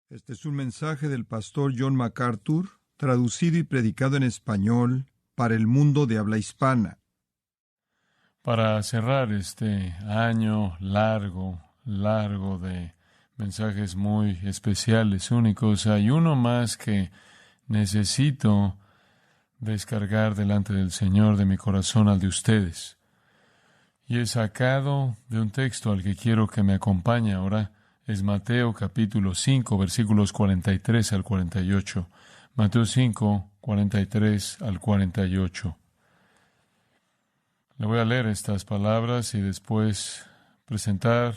Este es un mensaje del pastor John MacArthur, traducido y predicado en español para el mundo de habla hispana. Para cerrar este año largo de mensajes muy especiales, únicos, hay uno más que necesito descargar delante del Señor de mi corazón al de ustedes. Y es sacado de un texto al que quiero que me acompañe ahora. Es Mateo capítulo 5, versículos 43 al 48. Mateo 5, 43 al 48. Le voy a leer estas palabras y después presentar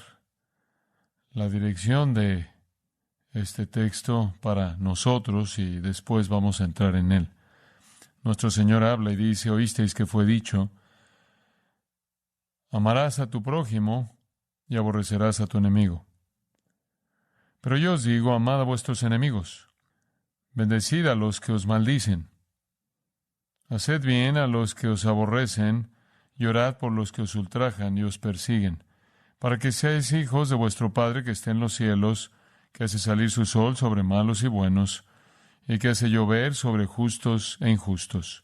la dirección de este texto para nosotros y después vamos a entrar en él. Nuestro Señor habla y dice: oísteis que fue dicho, amarás a tu prójimo y aborrecerás a tu enemigo. Pero yo os digo, amad a vuestros enemigos, bendecid a los que os maldicen, haced bien a los que os aborrecen, y orad por los que os ultrajan y os persiguen, para que seáis hijos de vuestro Padre que está en los cielos, que hace salir su sol sobre malos y buenos, y que hace llover sobre justos e injustos.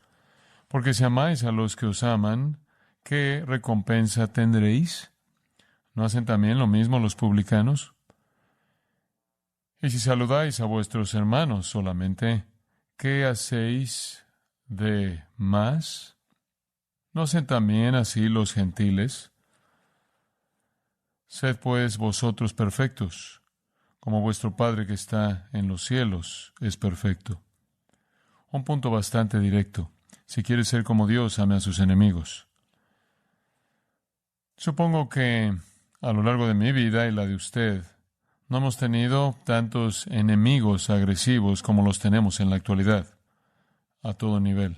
Porque si amáis a los que os aman, ¿qué recompensa tendréis? ¿No hacen también lo mismo los publicanos? Y si saludáis a vuestros hermanos solamente, ¿qué hacéis de más? ¿No hacen también así los gentiles? Sed pues vosotros perfectos, como vuestro Padre que está en los cielos es perfecto. Un punto bastante directo. Si quieres ser como Dios, ame a sus enemigos. Supongo que a lo largo de mi vida y la de usted, no hemos tenido tantos enemigos agresivos como los tenemos en la actualidad, a todo nivel.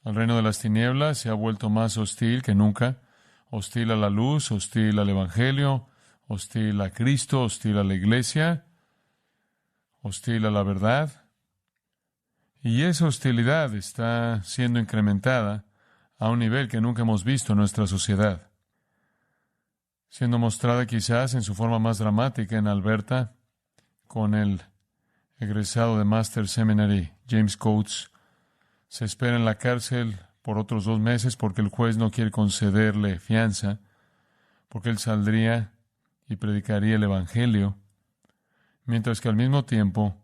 El reino de las tinieblas se ha vuelto más hostil que nunca, hostil a la luz, hostil al Evangelio, hostil a Cristo, hostil a la iglesia, hostil a la verdad. Y esa hostilidad está siendo incrementada a un nivel que nunca hemos visto en nuestra sociedad, siendo mostrada quizás en su forma más dramática en Alberta, con el egresado de Master Seminary, James Coates. Se espera en la cárcel por otros 2 meses porque el juez no quiere concederle fianza, porque él saldría y predicaría el Evangelio, mientras que al mismo tiempo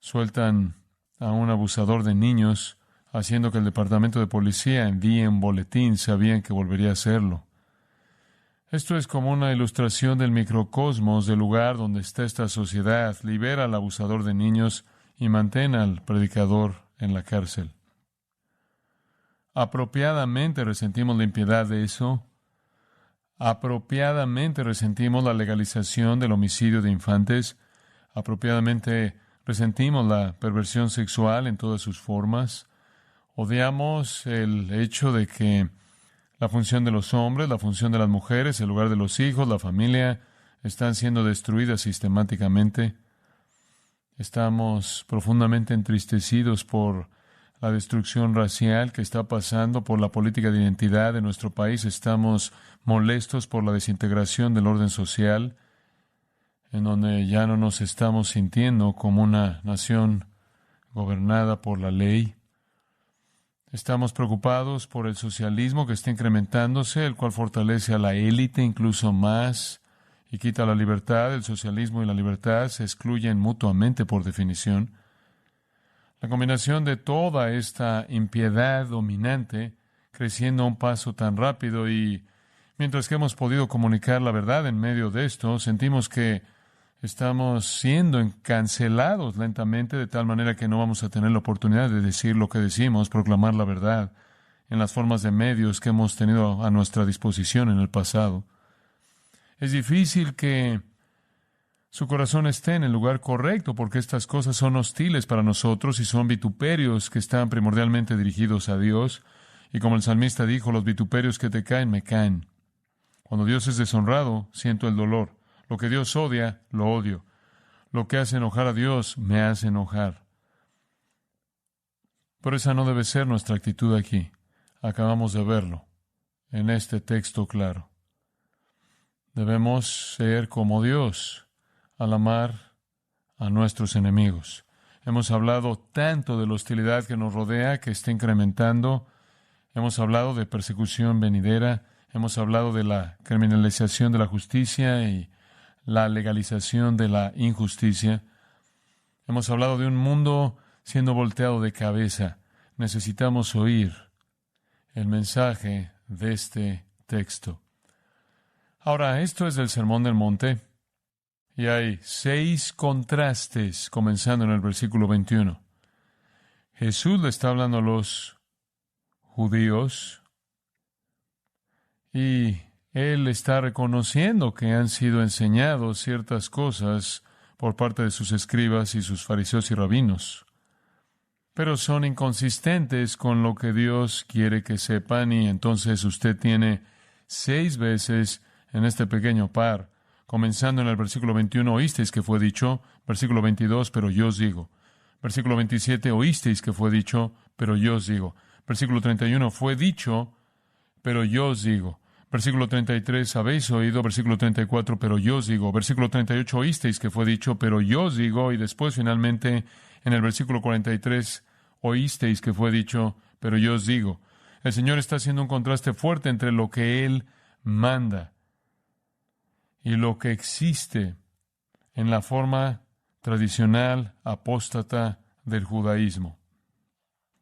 sueltan a un abusador de niños, haciendo que el departamento de policía envíe un boletín, sabían que volvería a hacerlo. Esto es como una ilustración del microcosmos del lugar donde está esta sociedad. Libera al abusador de niños y mantén al predicador en la cárcel. Apropiadamente resentimos la impiedad de eso. Apropiadamente resentimos la legalización del homicidio de infantes. Apropiadamente resentimos la perversión sexual en todas sus formas. Odiamos el hecho de que la función de los hombres, la función de las mujeres, el lugar de los hijos, la familia, están siendo destruidas sistemáticamente. Estamos profundamente entristecidos por la destrucción racial que está pasando, por la política de identidad de nuestro país. Estamos molestos por la desintegración del orden social, en donde ya no nos estamos sintiendo como una nación gobernada por la ley. Estamos preocupados por el socialismo que está incrementándose, el cual fortalece a la élite incluso más y quita la libertad. El socialismo y la libertad se excluyen mutuamente por definición. La combinación de toda esta impiedad dominante creciendo a un paso tan rápido y mientras que hemos podido comunicar la verdad en medio de esto, sentimos que estamos siendo cancelados lentamente de tal manera que no vamos a tener la oportunidad de decir lo que decimos, proclamar la verdad en las formas de medios que hemos tenido a nuestra disposición en el pasado. Es difícil que su corazón esté en el lugar correcto porque estas cosas son hostiles para nosotros y son vituperios que están primordialmente dirigidos a Dios. Y como el salmista dijo, los vituperios que te caen, me caen. Cuando Dios es deshonrado, siento el dolor. Lo que Dios odia, lo odio. Lo que hace enojar a Dios, me hace enojar. Pero esa no debe ser nuestra actitud aquí. Acabamos de verlo en este texto claro. Debemos ser como Dios al amar a nuestros enemigos. Hemos hablado tanto de la hostilidad que nos rodea, que está incrementando. Hemos hablado de persecución venidera. Hemos hablado de la criminalización de la justicia y la legalización de la injusticia. Hemos hablado de un mundo siendo volteado de cabeza. Necesitamos oír el mensaje de este texto. Ahora, esto es el Sermón del Monte, y hay 6 contrastes, comenzando en el versículo 21. Jesús le está hablando a los judíos, y Él está reconociendo que han sido enseñados ciertas cosas por parte de sus escribas y sus fariseos y rabinos, pero son inconsistentes con lo que Dios quiere que sepan, y entonces usted tiene 6 veces en este pequeño par, comenzando en el versículo 21, oísteis que fue dicho, versículo 22, pero yo os digo. Versículo 27, oísteis que fue dicho, pero yo os digo. Versículo 31, fue dicho, pero yo os digo. Versículo 33, habéis oído. Versículo 34, pero yo os digo. Versículo 38, oísteis que fue dicho, pero yo os digo. Y después, finalmente, en el versículo 43, oísteis que fue dicho, pero yo os digo. El Señor está haciendo un contraste fuerte entre lo que Él manda y lo que existe en la forma tradicional apóstata del judaísmo.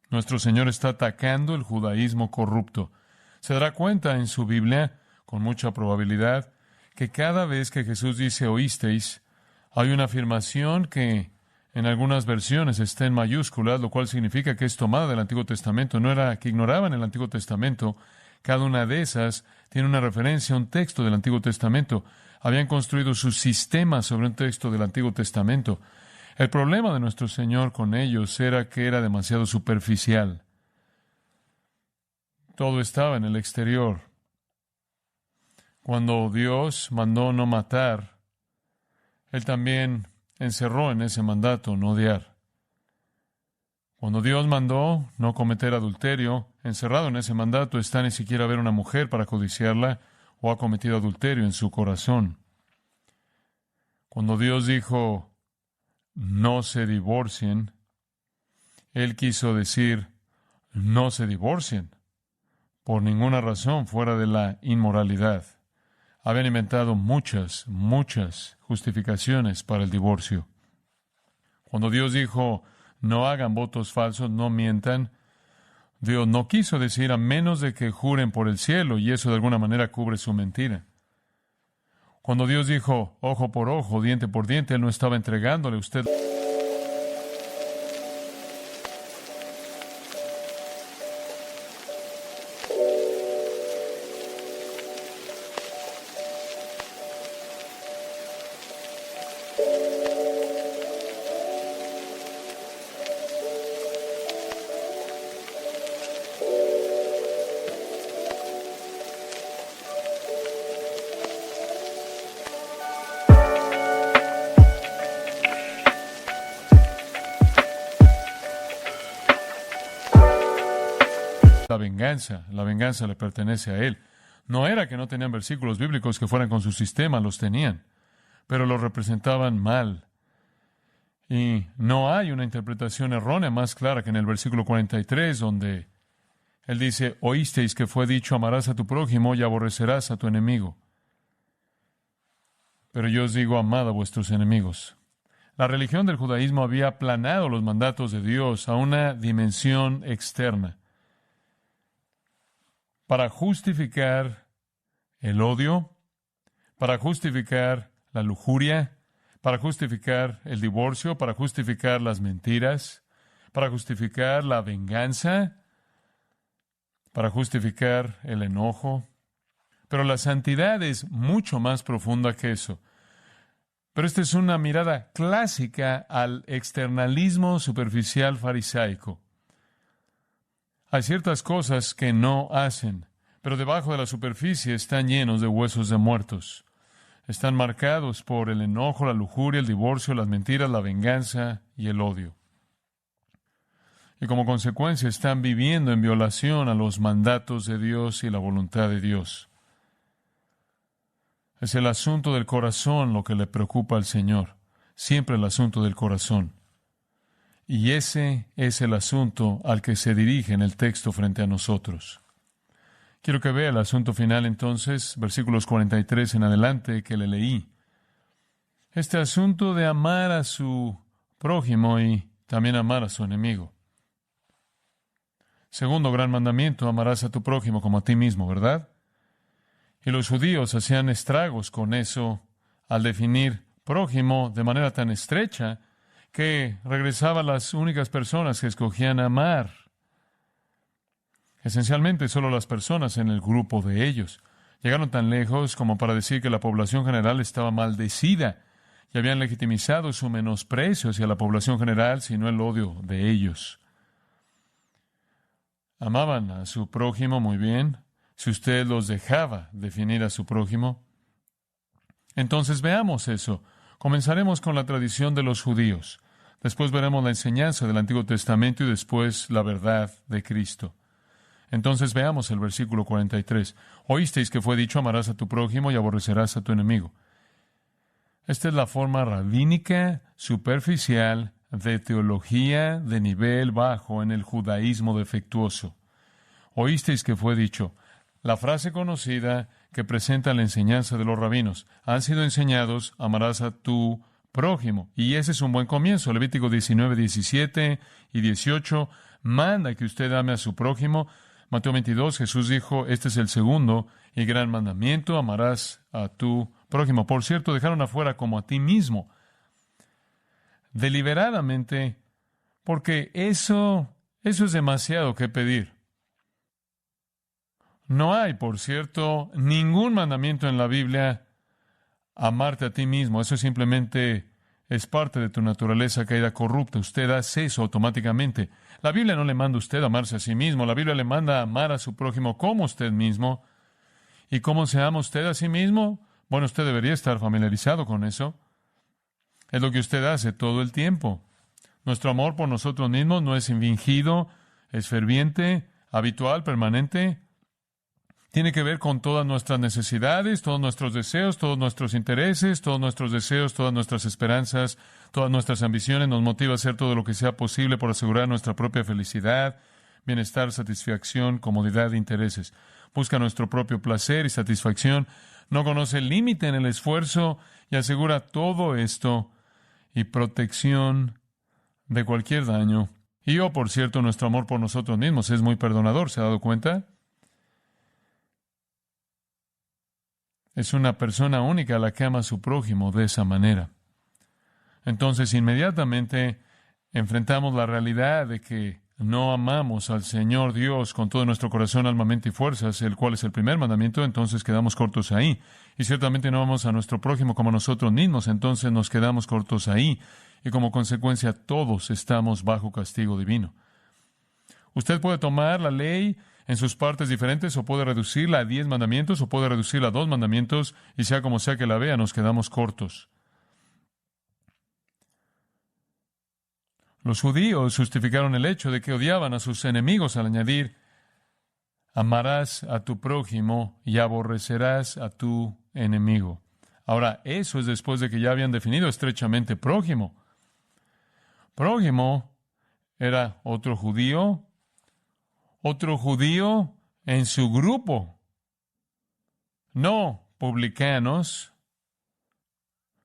Nuestro Señor está atacando el judaísmo corrupto. Se dará cuenta en su Biblia, con mucha probabilidad, que cada vez que Jesús dice oísteis, hay una afirmación que en algunas versiones está en mayúsculas, lo cual significa que es tomada del Antiguo Testamento. No era que ignoraban el Antiguo Testamento. Cada una de esas tiene una referencia a un texto del Antiguo Testamento. Habían construido su sistema sobre un texto del Antiguo Testamento. El problema de nuestro Señor con ellos era que era demasiado superficial. Todo estaba en el exterior. Cuando Dios mandó no matar, Él también encerró en ese mandato no odiar. Cuando Dios mandó no cometer adulterio, encerrado en ese mandato está ni siquiera ver una mujer para codiciarla, o ha cometido adulterio en su corazón. Cuando Dios dijo, no se divorcien, Él quiso decir, no se divorcien, por ninguna razón fuera de la inmoralidad. Habían inventado muchas justificaciones para el divorcio. Cuando Dios dijo, no hagan votos falsos, no mientan, Dios no quiso decir a menos de que juren por el cielo, y eso de alguna manera cubre su mentira. Cuando Dios dijo ojo por ojo, diente por diente, Él no estaba entregándole a usted la venganza le pertenece a Él. No era que no tenían versículos bíblicos que fueran con su sistema, los tenían, pero los representaban mal. Y no hay una interpretación errónea más clara que en el versículo 43, donde Él dice, oísteis que fue dicho, amarás a tu prójimo y aborrecerás a tu enemigo. Pero yo os digo, amad a vuestros enemigos. La religión del judaísmo había aplanado los mandatos de Dios a una dimensión externa, para justificar el odio, para justificar la lujuria, para justificar el divorcio, para justificar las mentiras, para justificar la venganza, para justificar el enojo. Pero la santidad es mucho más profunda que eso. Pero esta es una mirada clásica al externalismo superficial farisaico. Hay ciertas cosas que no hacen, pero debajo de la superficie están llenos de huesos de muertos. Están marcados por el enojo, la lujuria, el divorcio, las mentiras, la venganza y el odio. Y como consecuencia están viviendo en violación a los mandatos de Dios y la voluntad de Dios. Es el asunto del corazón lo que le preocupa al Señor. siempre el asunto del corazón. Y ese es el asunto al que se dirige en el texto frente a nosotros. Quiero que vea el asunto final entonces, versículos 43 en adelante que le leí. Este asunto de amar a su prójimo y también amar a su enemigo. Segundo gran mandamiento, amarás a tu prójimo como a ti mismo, ¿verdad? Y los judíos hacían estragos con eso al definir prójimo de manera tan estrecha que regresaba a las únicas personas que escogían amar. Esencialmente solo las personas en el grupo de ellos. Llegaron tan lejos como para decir que la población general estaba maldecida y habían legitimizado su menosprecio hacia la población general, sino el odio de ellos. Amaban a su prójimo muy bien. Si usted los dejaba definir a su prójimo. Entonces veamos eso. Comenzaremos con la tradición de los judíos. Después veremos la enseñanza del Antiguo Testamento y después la verdad de Cristo. Entonces veamos el versículo 43. Oísteis que fue dicho, amarás a tu prójimo y aborrecerás a tu enemigo. Esta es la forma rabínica, superficial, de teología de nivel bajo en el judaísmo defectuoso. Oísteis que fue dicho. La frase conocida que presenta la enseñanza de los rabinos. Han sido enseñados, amarás a tu prójimo. Y ese es un buen comienzo. Levítico 19, 17 y 18 manda que usted ame a su prójimo. Mateo 22, Jesús dijo, este es el segundo y gran mandamiento, amarás a tu prójimo. Por cierto, dejaron afuera como a ti mismo. Deliberadamente, porque eso es demasiado que pedir. No hay, por cierto, ningún mandamiento en la Biblia amarte a ti mismo. Eso simplemente es parte de tu naturaleza caída corrupta. Usted hace eso automáticamente. La Biblia no le manda a usted a amarse a sí mismo. La Biblia le manda a amar a su prójimo como usted mismo. ¿Y cómo se ama usted a sí mismo? Bueno, usted debería estar familiarizado con eso. Es lo que usted hace todo el tiempo. Nuestro amor por nosotros mismos no es fingido, es ferviente, habitual, permanente. Tiene que ver con todas nuestras necesidades, todos nuestros deseos, todos nuestros intereses, todos nuestros deseos, todas nuestras esperanzas, todas nuestras ambiciones. Nos motiva a hacer todo lo que sea posible por asegurar nuestra propia felicidad, bienestar, satisfacción, comodidad e intereses. Busca nuestro propio placer y satisfacción. No conoce el límite en el esfuerzo y asegura todo esto y protección de cualquier daño. Y por cierto, nuestro amor por nosotros mismos es muy perdonador. ¿Se ha dado cuenta? Es una persona única la que ama a su prójimo de esa manera. Entonces, inmediatamente enfrentamos la realidad de que no amamos al Señor Dios con todo nuestro corazón, alma, mente y fuerzas, el cual es el primer mandamiento, entonces quedamos cortos ahí. Y ciertamente no amamos a nuestro prójimo como a nosotros mismos, entonces nos quedamos cortos ahí. Y como consecuencia, todos estamos bajo castigo divino. Usted puede tomar la ley en sus partes diferentes, o puede reducirla a 10 mandamientos, o puede reducirla a 2 mandamientos, y sea como sea que la vea, nos quedamos cortos. Los judíos justificaron el hecho de que odiaban a sus enemigos al añadir, amarás a tu prójimo y aborrecerás a tu enemigo. Ahora, eso es después de que ya habían definido estrechamente prójimo. Prójimo era otro judío en su grupo. No publicanos,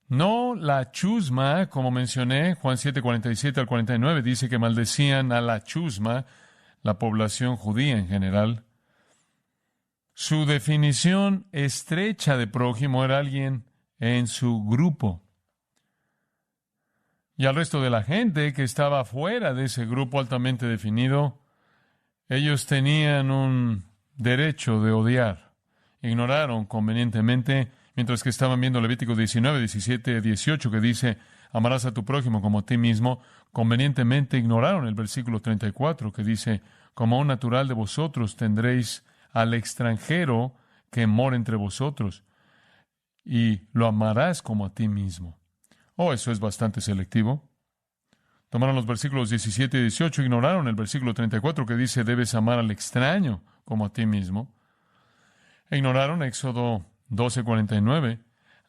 no la chusma, como mencioné, Juan 7:47 al 49, dice que maldecían a la chusma, la población judía en general. Su definición estrecha de prójimo era alguien en su grupo. Y al resto de la gente que estaba fuera de ese grupo altamente definido, ellos tenían un derecho de odiar. Ignoraron convenientemente, mientras que estaban viendo Levítico 19, 17, 18, que dice, amarás a tu prójimo como a ti mismo, convenientemente ignoraron el versículo 34, que dice, como un natural de vosotros tendréis al extranjero que mora entre vosotros, y lo amarás como a ti mismo. Eso es bastante selectivo. Tomaron los versículos 17 y 18, ignoraron el versículo 34 que dice, debes amar al extraño como a ti mismo. Ignoraron Éxodo 12:49,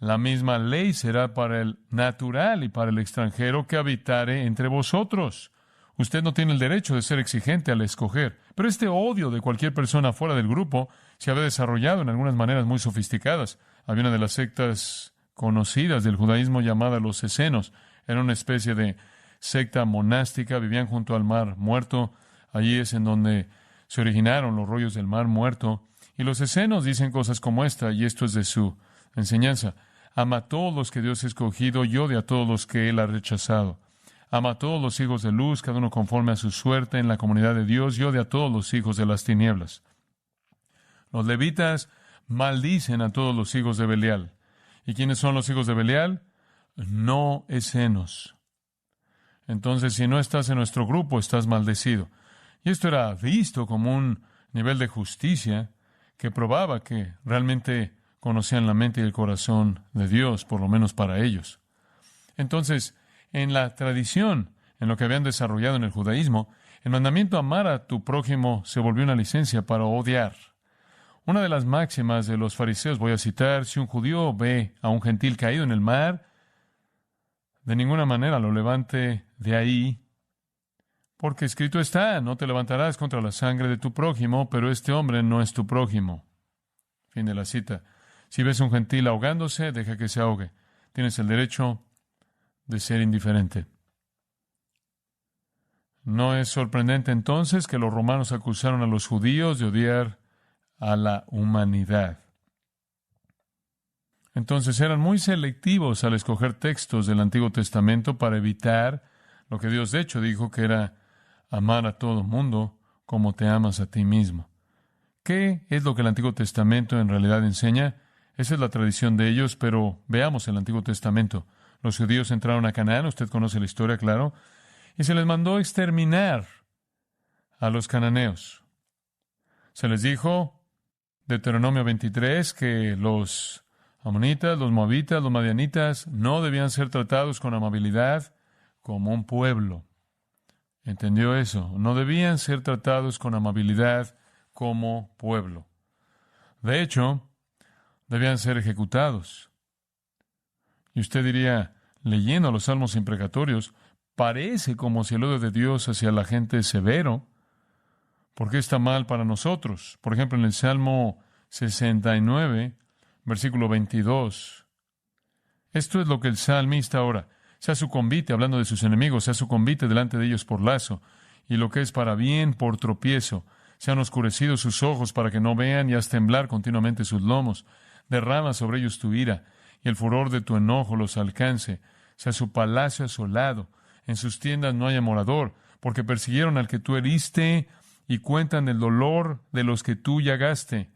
La misma ley será para el natural y para el extranjero que habitare entre vosotros. Usted no tiene el derecho de ser exigente al escoger, pero este odio de cualquier persona fuera del grupo se había desarrollado en algunas maneras muy sofisticadas. Había una de las sectas conocidas del judaísmo llamada los esenos. Era una especie de secta monástica, vivían junto al Mar Muerto. Allí es en donde se originaron los rollos del Mar Muerto. Y los esenos dicen cosas como esta, y esto es de su enseñanza. Ama a todos los que Dios ha escogido y odia a todos los que Él ha rechazado. Ama a todos los hijos de luz, cada uno conforme a su suerte en la comunidad de Dios, y odia a todos los hijos de las tinieblas. Los levitas maldicen a todos los hijos de Belial. ¿Y quiénes son los hijos de Belial? No esenos. Entonces, si no estás en nuestro grupo, estás maldecido. Y esto era visto como un nivel de justicia que probaba que realmente conocían la mente y el corazón de Dios, por lo menos para ellos. Entonces, en la tradición, en lo que habían desarrollado en el judaísmo, el mandamiento amar a tu prójimo se volvió una licencia para odiar. Una de las máximas de los fariseos, voy a citar, si un judío ve a un gentil caído en el mar, de ninguna manera lo levante de ahí, porque escrito está, no te levantarás contra la sangre de tu prójimo, pero este hombre no es tu prójimo. Fin de la cita. Si ves a un gentil ahogándose, deja que se ahogue. Tienes el derecho de ser indiferente. No es sorprendente entonces que los romanos acusaron a los judíos de odiar a la humanidad. Entonces eran muy selectivos al escoger textos del Antiguo Testamento para evitar lo que Dios de hecho dijo que era amar a todo mundo como te amas a ti mismo. ¿Qué es lo que el Antiguo Testamento en realidad enseña? Esa es la tradición de ellos, pero veamos el Antiguo Testamento. Los judíos entraron a Canaán, usted conoce la historia, claro, y se les mandó exterminar a los cananeos. Se les dijo, Deuteronomio 23, que los amonitas, los moabitas, los madianitas no debían ser tratados con amabilidad como un pueblo. ¿Entendió eso? No debían ser tratados con amabilidad como pueblo. De hecho, debían ser ejecutados. Y usted diría, leyendo los salmos imprecatorios, parece como si el odio de Dios hacia la gente es severo. ¿Por qué está mal para nosotros? Por ejemplo, en el Salmo 69, versículo 22. Esto es lo que el salmista ora. Sea su convite, hablando de sus enemigos, sea su convite delante de ellos por lazo, y lo que es para bien por tropiezo. Sean oscurecidos sus ojos para que no vean y haz temblar continuamente sus lomos. Derrama sobre ellos tu ira, y el furor de tu enojo los alcance. Sea su palacio asolado, en sus tiendas no haya morador, porque persiguieron al que tú heriste y cuentan el dolor de los que tú llagaste.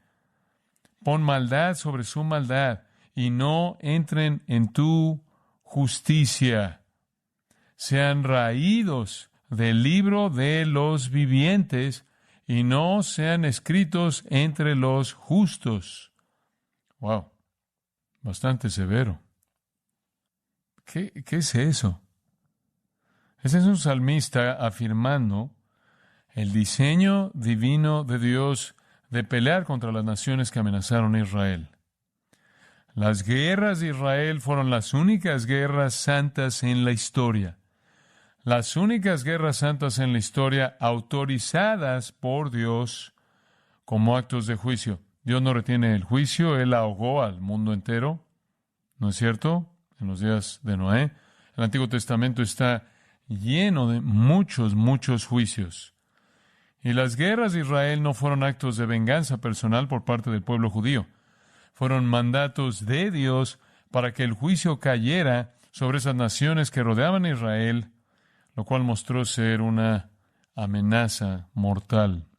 Pon maldad sobre su maldad, y no entren en tu justicia. Sean raídos del libro de los vivientes, y no sean escritos entre los justos. Wow, bastante severo. ¿Qué es eso? Ese es un salmista afirmando el diseño divino de Dios de pelear contra las naciones que amenazaron a Israel. Las guerras de Israel fueron las únicas guerras santas en la historia. Las únicas guerras santas en la historia autorizadas por Dios como actos de juicio. Dios no retiene el juicio, Él ahogó al mundo entero. ¿No es cierto? En los días de Noé. El Antiguo Testamento está lleno de muchos juicios. Y las guerras de Israel no fueron actos de venganza personal por parte del pueblo judío. Fueron mandatos de Dios para que el juicio cayera sobre esas naciones que rodeaban a Israel, lo cual mostró ser una amenaza mortal.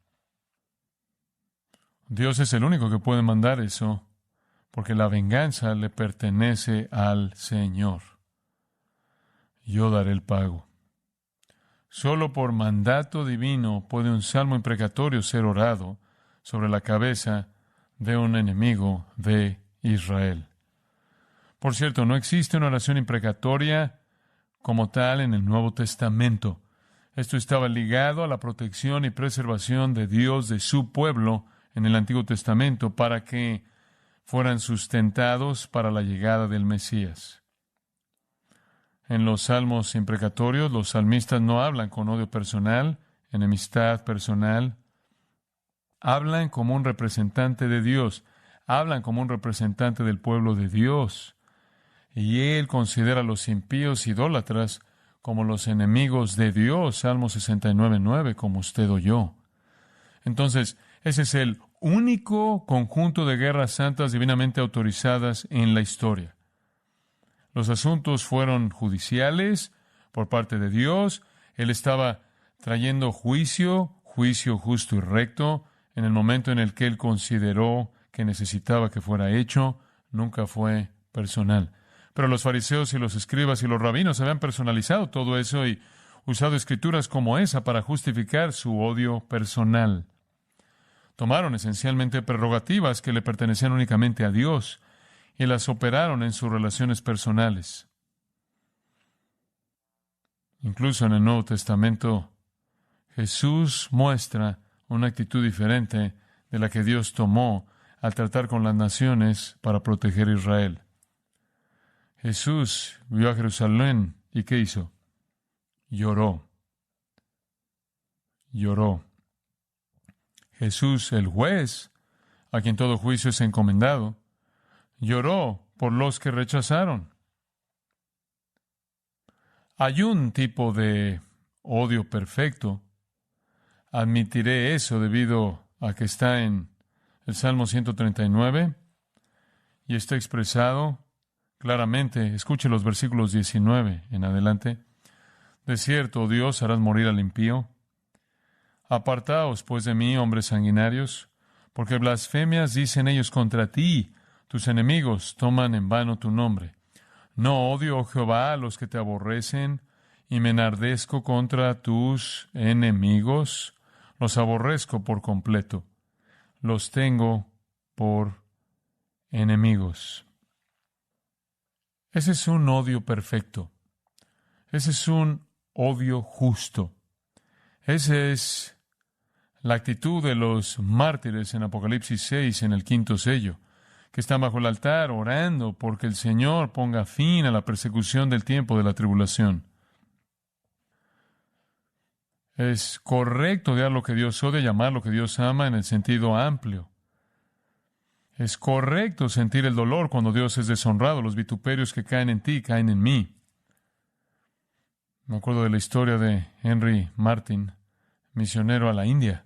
Dios es el único que puede mandar eso, porque la venganza le pertenece al Señor. Yo daré el pago. Solo por mandato divino puede un salmo imprecatorio ser orado sobre la cabeza de un enemigo de Israel. Por cierto, no existe una oración imprecatoria como tal en el Nuevo Testamento. Esto estaba ligado a la protección y preservación de Dios de su pueblo en el Antiguo Testamento para que fueran sustentados para la llegada del Mesías. En los salmos imprecatorios, los salmistas no hablan con odio personal, enemistad personal. Hablan como un representante de Dios, hablan como un representante del pueblo de Dios. Y él considera a los impíos idólatras como los enemigos de Dios, Salmo 69:9, como usted o yo. Entonces, ese es el único conjunto de guerras santas divinamente autorizadas en la historia. Los asuntos fueron judiciales por parte de Dios. Él estaba trayendo juicio justo y recto, en el momento en el que él consideró que necesitaba que fuera hecho. Nunca fue personal. Pero los fariseos y los escribas y los rabinos habían personalizado todo eso y usado escrituras como esa para justificar su odio personal. Tomaron esencialmente prerrogativas que le pertenecían únicamente a Dios y las operaron en sus relaciones personales. Incluso en el Nuevo Testamento, Jesús muestra una actitud diferente de la que Dios tomó al tratar con las naciones para proteger a Israel. Jesús vio a Jerusalén y ¿qué hizo? Lloró. Lloró. Jesús, el juez, a quien todo juicio es encomendado, lloró por los que rechazaron. Hay un tipo de odio perfecto. Admitiré eso debido a que está en el Salmo 139 y está expresado claramente. Escuche los versículos 19 en adelante. De cierto, oh Dios, harás morir al impío. Apartaos, pues, de mí, hombres sanguinarios, porque blasfemias dicen ellos contra ti. Tus enemigos toman en vano tu nombre. No odio, oh Jehová, a los que te aborrecen, y me enardezco contra tus enemigos. Los aborrezco por completo. Los tengo por enemigos. Ese es un odio perfecto. Ese es un odio justo. Esa es la actitud de los mártires en Apocalipsis 6, en el quinto sello, que están bajo el altar orando porque el Señor ponga fin a la persecución del tiempo de la tribulación. Es correcto odiar lo que Dios odia y amar lo que Dios ama en el sentido amplio. Es correcto sentir el dolor cuando Dios es deshonrado. Los vituperios que caen en ti, caen en mí. Me acuerdo de la historia de Henry Martyn, misionero a la India.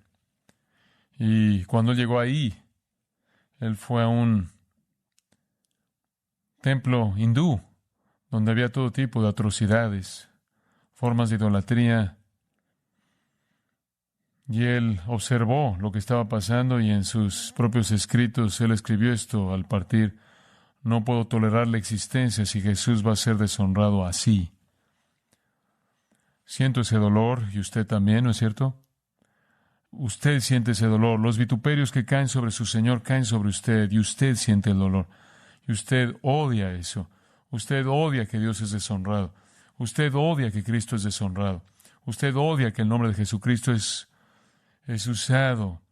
Y cuando él llegó ahí, él fue a un templo hindú, donde había todo tipo de atrocidades, formas de idolatría. Y él observó lo que estaba pasando y en sus propios escritos él escribió esto al partir: no puedo tolerar la existencia si Jesús va a ser deshonrado así. Siento ese dolor y usted también, ¿no es cierto? Usted siente ese dolor. Los vituperios que caen sobre su Señor caen sobre usted y usted siente el dolor. Y usted odia eso. Usted odia que Dios es deshonrado. Usted odia que Cristo es deshonrado. Usted odia que el nombre de Jesucristo es usado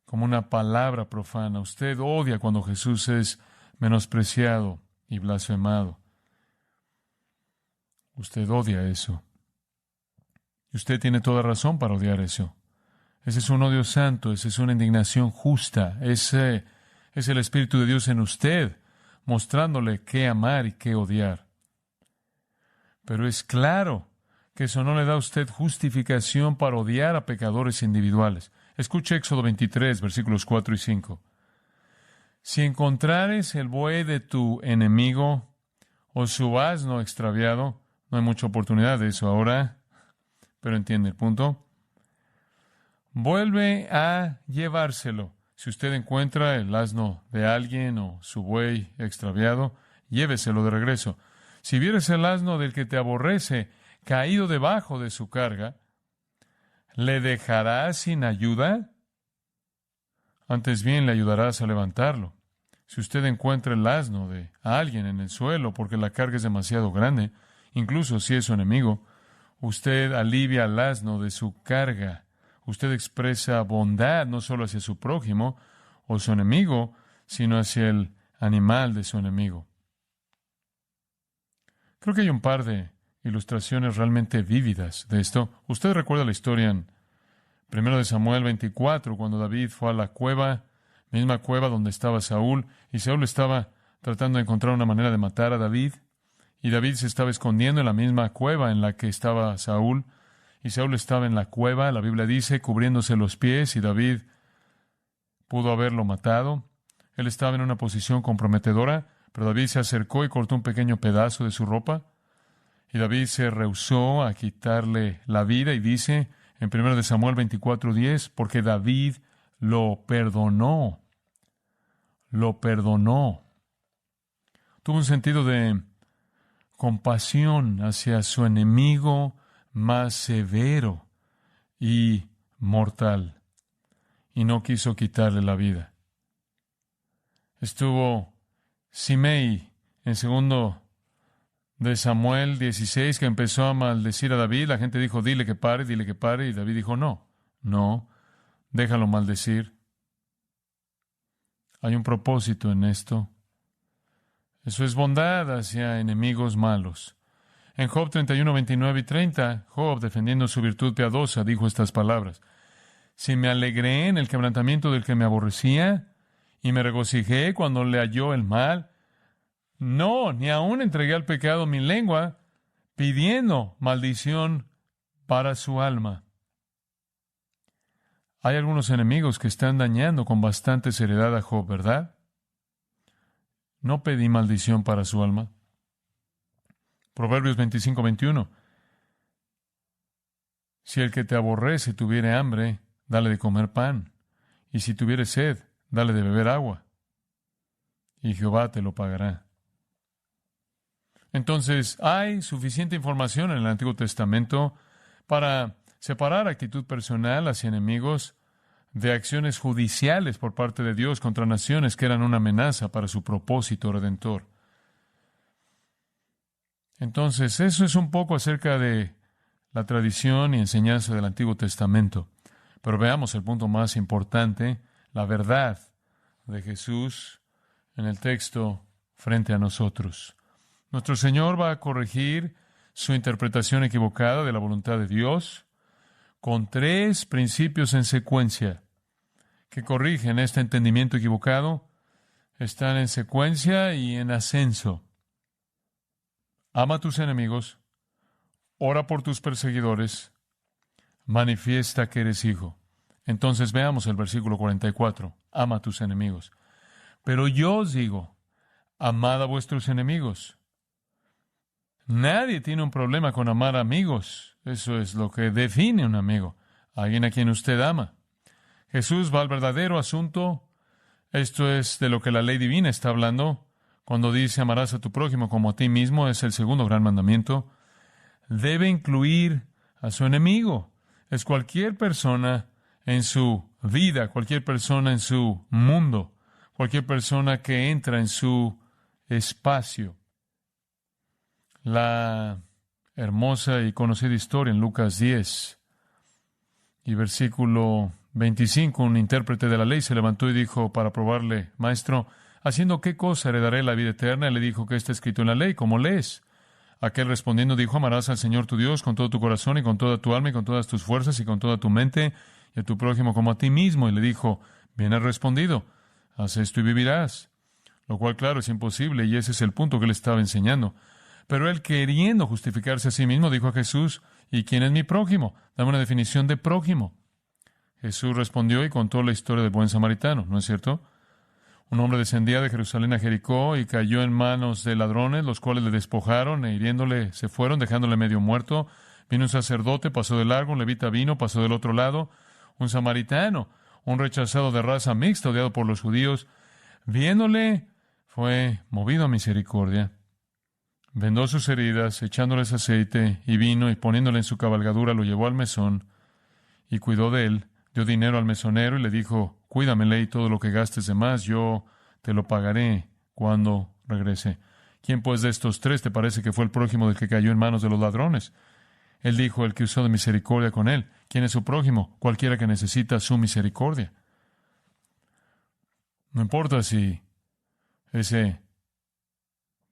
como una palabra profana. Usted odia cuando Jesús es menospreciado y blasfemado. Usted odia eso. Y usted tiene toda razón para odiar eso. Ese es un odio santo, esa es una indignación justa. Ese es el Espíritu de Dios en usted, mostrándole qué amar y qué odiar. Pero es claro que eso no le da a usted justificación para odiar a pecadores individuales. Escuche Éxodo 23, versículos 4 y 5. Si encontrares el buey de tu enemigo o su asno extraviado, no hay mucha oportunidad de eso ahora, pero entiende el punto. Vuelve a llevárselo. Si usted encuentra el asno de alguien o su buey extraviado, lléveselo de regreso. Si vieres el asno del que te aborrece caído debajo de su carga, ¿le dejarás sin ayuda? Antes bien, le ayudarás a levantarlo. Si usted encuentra el asno de alguien en el suelo porque la carga es demasiado grande, incluso si es su enemigo, usted alivia al asno de su carga. Usted expresa bondad no solo hacia su prójimo o su enemigo, sino hacia el animal de su enemigo. Creo que hay un par de ilustraciones realmente vívidas de esto. Usted recuerda la historia en 1 Samuel 24, cuando David fue a la cueva, misma cueva donde estaba Saúl, y Saúl estaba tratando de encontrar una manera de matar a David, y David se estaba escondiendo en la misma cueva en la que estaba Saúl, y Saúl estaba en la cueva, la Biblia dice, cubriéndose los pies, y David pudo haberlo matado. Él estaba en una posición comprometedora, pero David se acercó y cortó un pequeño pedazo de su ropa, y David se rehusó a quitarle la vida, y dice en 1 Samuel 24:10, porque David lo perdonó. Lo perdonó. Tuvo un sentido de compasión hacia su enemigo más severo y mortal, y no quiso quitarle la vida. Estuvo Simei en 2 de Samuel 16, que empezó a maldecir a David. La gente dijo, dile que pare, y David dijo, no, déjalo maldecir. Hay un propósito en esto. Eso es bondad hacia enemigos malos. En Job 31, 29 y 30, Job, defendiendo su virtud piadosa, dijo estas palabras: si me alegré en el quebrantamiento del que me aborrecía, y me regocijé cuando le halló el mal, no, ni aún entregué al pecado mi lengua, pidiendo maldición para su alma. Hay algunos enemigos que están dañando con bastante seriedad a Job, ¿verdad? No pedí maldición para su alma. Proverbios 25, 21. Si el que te aborrece tuviere hambre, dale de comer pan, y si tuviere sed, dale de beber agua, y Jehová te lo pagará. Entonces, hay suficiente información en el Antiguo Testamento para separar actitud personal hacia enemigos de acciones judiciales por parte de Dios contra naciones que eran una amenaza para su propósito redentor. Entonces, eso es un poco acerca de la tradición y enseñanza del Antiguo Testamento. Pero veamos el punto más importante, la verdad de Jesús en el texto frente a nosotros. Nuestro Señor va a corregir su interpretación equivocada de la voluntad de Dios con 3 principios en secuencia que corrigen este entendimiento equivocado. Están en secuencia y en ascenso. Ama a tus enemigos, ora por tus perseguidores, manifiesta que eres hijo. Entonces veamos el versículo 44. Ama a tus enemigos. Pero yo os digo, amad a vuestros enemigos. Nadie tiene un problema con amar a amigos. Eso es lo que define un amigo. Alguien a quien usted ama. Jesús va al verdadero asunto. Esto es de lo que la ley divina está hablando. Cuando dice amarás a tu prójimo como a ti mismo, es el segundo gran mandamiento. Debe incluir a su enemigo. Es cualquier persona en su vida, cualquier persona en su mundo, cualquier persona que entra en su espacio. La hermosa y conocida historia en Lucas 10 y versículo 25, un intérprete de la ley se levantó y dijo para probarle, Maestro, ¿haciendo qué cosa heredaré la vida eterna? Y le dijo, ¿qué está escrito en la ley? ¿Cómo lees? Aquel respondiendo dijo, amarás al Señor tu Dios con todo tu corazón y con toda tu alma y con todas tus fuerzas y con toda tu mente y a tu prójimo como a ti mismo. Y le dijo, bien has respondido, haz esto y vivirás. Lo cual, claro, es imposible y ese es el punto que le estaba enseñando. Pero él, queriendo justificarse a sí mismo, dijo a Jesús, ¿y quién es mi prójimo? Dame una definición de prójimo. Jesús respondió y contó la historia del buen samaritano, ¿no es cierto? Un hombre descendía de Jerusalén a Jericó y cayó en manos de ladrones, los cuales le despojaron e hiriéndole se fueron, dejándole medio muerto. Vino un sacerdote, pasó de largo, un levita vino, pasó del otro lado. Un samaritano, un rechazado de raza mixta, odiado por los judíos, viéndole, fue movido a misericordia. Vendó sus heridas, echándoles aceite y vino, y poniéndole en su cabalgadura, lo llevó al mesón y cuidó de él. Dio dinero al mesonero y le dijo, cuídamele y todo lo que gastes de más, yo te lo pagaré cuando regrese. ¿Quién pues de estos 3 te parece que fue el prójimo del que cayó en manos de los ladrones? Él dijo, el que usó de misericordia con él. ¿Quién es su prójimo? Cualquiera que necesita su misericordia. No importa si Ese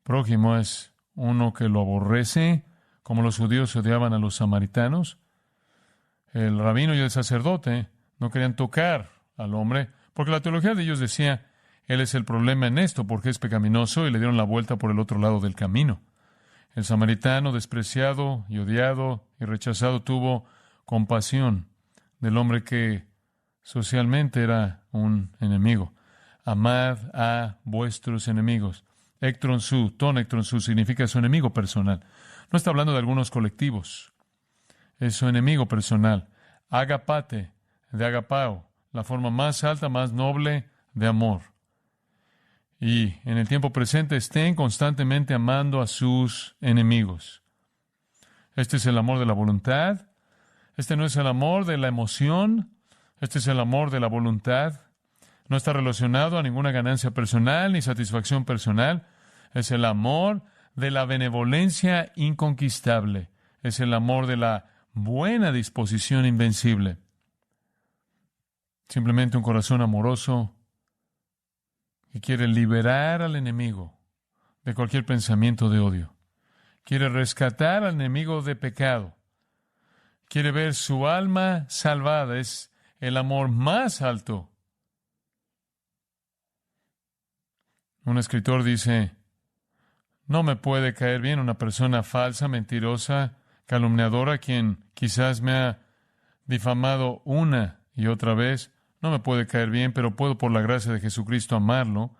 prójimo es uno que lo aborrece, como los judíos odiaban a los samaritanos. El rabino y el sacerdote no querían tocar al hombre, porque la teología de ellos decía, él es el problema en esto, porque es pecaminoso, y le dieron la vuelta por el otro lado del camino. El samaritano, despreciado y odiado y rechazado, tuvo compasión del hombre que socialmente era un enemigo. Amad a vuestros enemigos. Ectron su, ton ectron su, significa su enemigo personal. No está hablando de algunos colectivos. Es su enemigo personal. Agapate, de agapao, la forma más alta, más noble de amor. Y en el tiempo presente estén constantemente amando a sus enemigos. Este es el amor de la voluntad. Este no es el amor de la emoción. Este es el amor de la voluntad. No está relacionado a ninguna ganancia personal ni satisfacción personal. Es el amor de la benevolencia inconquistable. Es el amor de la buena disposición invencible. Simplemente un corazón amoroso que quiere liberar al enemigo de cualquier pensamiento de odio. Quiere rescatar al enemigo de pecado. Quiere ver su alma salvada. Es el amor más alto. Un escritor dice, no me puede caer bien una persona falsa, mentirosa, calumniadora, quien quizás me ha difamado una y otra vez. No me puede caer bien, pero puedo por la gracia de Jesucristo amarlo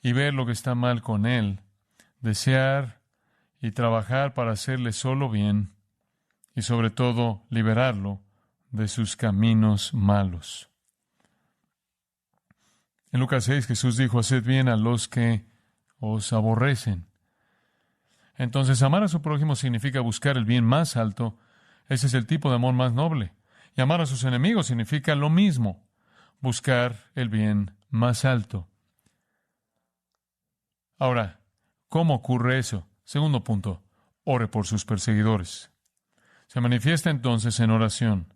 y ver lo que está mal con él, desear y trabajar para hacerle solo bien y sobre todo liberarlo de sus caminos malos. En Lucas 6 Jesús dijo, haced bien a los que os aborrecen. Entonces, amar a su prójimo significa buscar el bien más alto. Ese es el tipo de amor más noble. Y amar a sus enemigos significa lo mismo, buscar el bien más alto. Ahora, ¿cómo ocurre eso? Segundo punto, ore por sus perseguidores. Se manifiesta entonces en oración.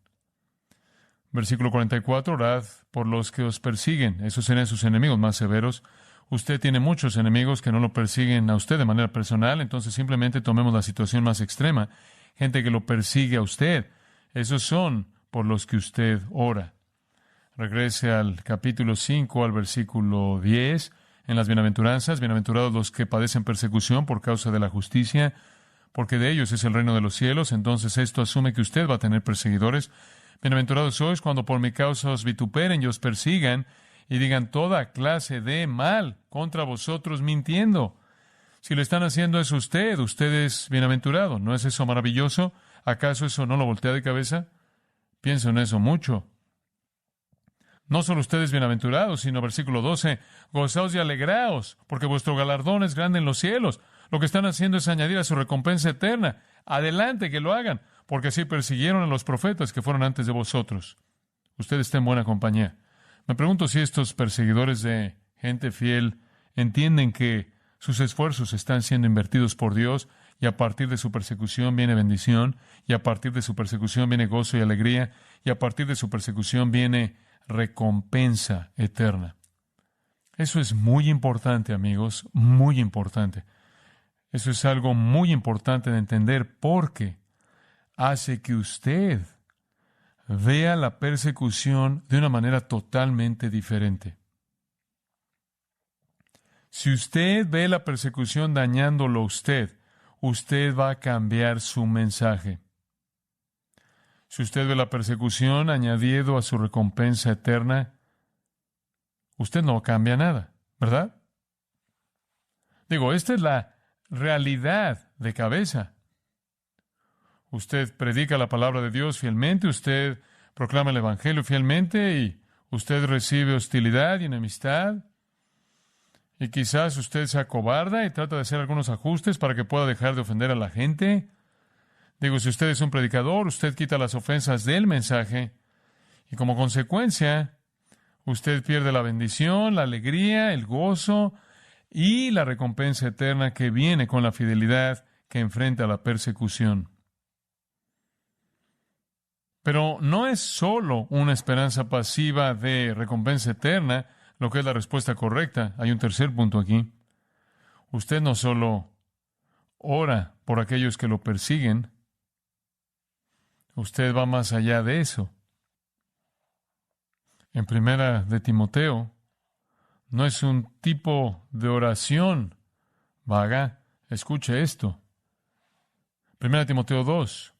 Versículo 44, orad por los que os persiguen. Esos serán sus enemigos más severos. Usted tiene muchos enemigos que no lo persiguen a usted de manera personal, entonces simplemente tomemos la situación más extrema. Gente que lo persigue a usted. Esos son por los que usted ora. Regrese al capítulo 5, al versículo 10, en las bienaventuranzas. Bienaventurados los que padecen persecución por causa de la justicia, porque de ellos es el reino de los cielos. Entonces esto asume que usted va a tener perseguidores. Bienaventurados sois cuando por mi causa os vituperen y os persigan y digan toda clase de mal contra vosotros mintiendo. Si lo están haciendo es usted es bienaventurado. ¿No es eso maravilloso? ¿Acaso eso no lo voltea de cabeza? Pienso en eso mucho. No solo ustedes bienaventurados, sino versículo 12, gozaos y alegraos, porque vuestro galardón es grande en los cielos. Lo que están haciendo es añadir a su recompensa eterna. Adelante, que lo hagan, porque así persiguieron a los profetas que fueron antes de vosotros. Usted está en buena compañía. Me pregunto si estos perseguidores de gente fiel entienden que sus esfuerzos están siendo invertidos por Dios y a partir de su persecución viene bendición, y a partir de su persecución viene gozo y alegría, y a partir de su persecución viene recompensa eterna. Eso es muy importante, amigos, muy importante. Eso es algo muy importante de entender porque hace que usted vea la persecución de una manera totalmente diferente. Si usted ve la persecución dañándolo a usted, usted va a cambiar su mensaje. Si usted ve la persecución añadido a su recompensa eterna, usted no cambia nada, ¿verdad? Digo, esta es la realidad de cabeza. Usted predica la palabra de Dios fielmente, usted proclama el Evangelio fielmente y usted recibe hostilidad y enemistad. Y quizás usted se acobarda y trata de hacer algunos ajustes para que pueda dejar de ofender a la gente. Digo, si usted es un predicador, usted quita las ofensas del mensaje y como consecuencia, usted pierde la bendición, la alegría, el gozo y la recompensa eterna que viene con la fidelidad que enfrenta la persecución. Pero no es solo una esperanza pasiva de recompensa eterna. lo que es la respuesta correcta. Hay un tercer punto aquí. Usted no solo ora por aquellos que lo persiguen, usted va más allá de eso. En primera de Timoteo, no es un tipo de oración vaga. Escuche esto. Primera de Timoteo 2.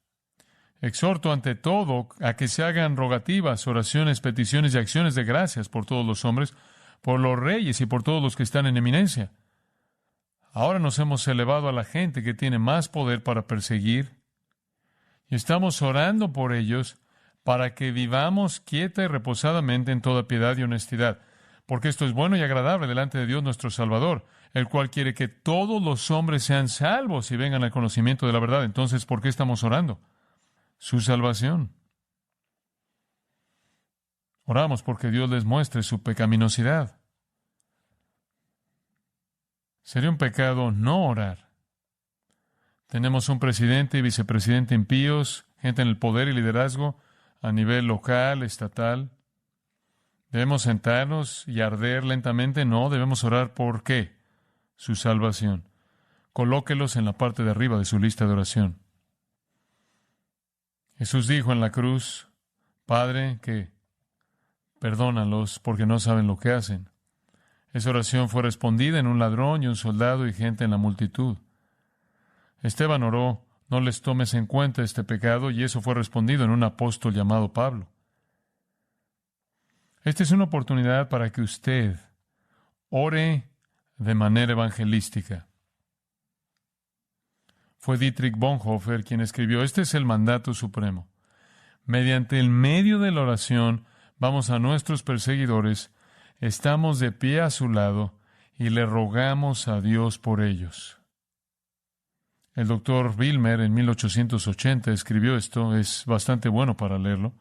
Exhorto ante todo a que se hagan rogativas, oraciones, peticiones y acciones de gracias por todos los hombres, por los reyes y por todos los que están en eminencia. Ahora nos hemos elevado a la gente que tiene más poder para perseguir y estamos orando por ellos para que vivamos quieta y reposadamente en toda piedad y honestidad, porque esto es bueno y agradable delante de Dios nuestro Salvador, el cual quiere que todos los hombres sean salvos y vengan al conocimiento de la verdad. Entonces, ¿por qué estamos orando? Su salvación. Oramos porque Dios les muestre su pecaminosidad. Sería un pecado no orar. Tenemos un presidente y vicepresidente impíos, gente en el poder y liderazgo a nivel local, estatal. ¿Debemos sentarnos y arder lentamente? No, debemos orar por ¿qué? Su salvación. Colóquelos en la parte de arriba de su lista de oración. Jesús dijo en la cruz, Padre, que perdónalos porque no saben lo que hacen. Esa oración fue respondida en un ladrón y un soldado y gente en la multitud. Esteban oró, no les tomes en cuenta este pecado, y eso fue respondido en un apóstol llamado Pablo. Esta es una oportunidad para que usted ore de manera evangelística. Fue Dietrich Bonhoeffer quien escribió, este es el mandato supremo. Mediante el medio de la oración, vamos a nuestros perseguidores, estamos de pie a su lado y le rogamos a Dios por ellos. El doctor Wilmer en 1880 escribió esto, es bastante bueno para leerlo.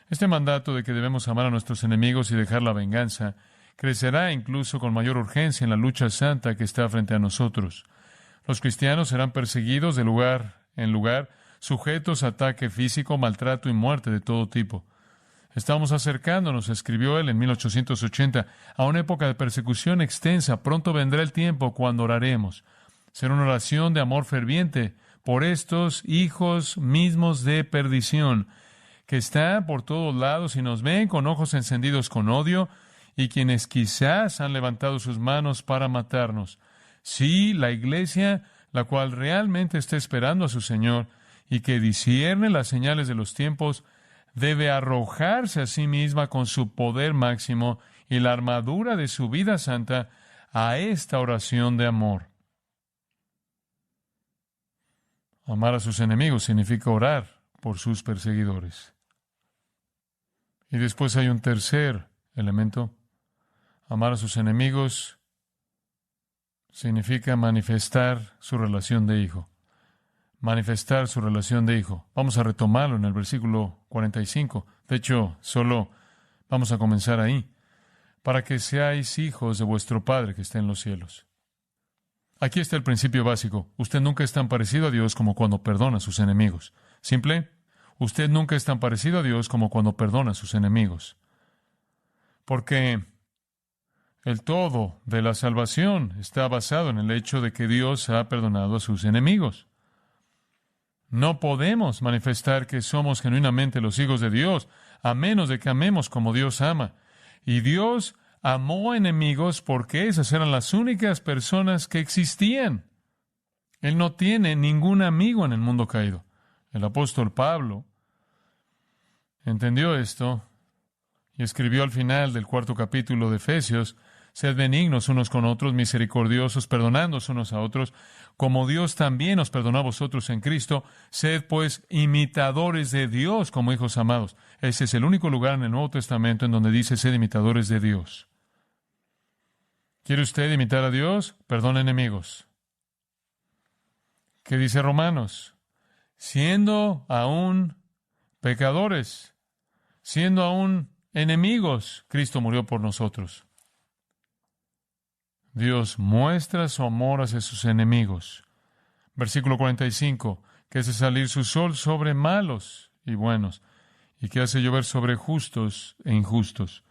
Este mandato de que debemos amar a nuestros enemigos y dejar la venganza crecerá incluso con mayor urgencia en la lucha santa que está frente a nosotros. Los cristianos serán perseguidos de lugar en lugar, sujetos a ataque físico, maltrato y muerte de todo tipo. Estamos acercándonos, escribió él en 1880, a una época de persecución extensa. Pronto vendrá el tiempo cuando oraremos. Será una oración de amor ferviente por estos hijos mismos de perdición, que están por todos lados y nos ven con ojos encendidos con odio, y quienes quizás han levantado sus manos para matarnos. Sí, la iglesia, la cual realmente está esperando a su Señor y que discierne las señales de los tiempos, debe arrojarse a sí misma con su poder máximo y la armadura de su vida santa a esta oración de amor. Amar a sus enemigos significa orar por sus perseguidores. Y después hay un tercer elemento. Amar a sus enemigos significa manifestar su relación de hijo. Manifestar su relación de hijo. Vamos a retomarlo en el versículo 45. De hecho, solo vamos a comenzar ahí. Para que seáis hijos de vuestro Padre que está en los cielos. Aquí está el principio básico. Usted nunca es tan parecido a Dios como cuando perdona a sus enemigos. Simple, usted nunca es tan parecido a Dios como cuando perdona a sus enemigos. Porque el todo de la salvación está basado en el hecho de que Dios ha perdonado a sus enemigos. No podemos manifestar que somos genuinamente los hijos de Dios, a menos de que amemos como Dios ama. Y Dios amó enemigos porque esas eran las únicas personas que existían. Él no tiene ningún amigo en el mundo caído. El apóstol Pablo entendió esto y escribió al final del 4º capítulo de Efesios, sed benignos unos con otros, misericordiosos, perdonándoos unos a otros, como Dios también os perdonó a vosotros en Cristo, sed pues imitadores de Dios como hijos amados. Ese es el único lugar en el Nuevo Testamento en donde dice sed imitadores de Dios. ¿Quiere usted imitar a Dios? Perdona enemigos. ¿Qué dice Romanos? Siendo aún pecadores, siendo aún enemigos, Cristo murió por nosotros. Dios muestra su amor hacia sus enemigos. Versículo 45, que hace salir su sol sobre malos y buenos, y que hace llover sobre justos e injustos.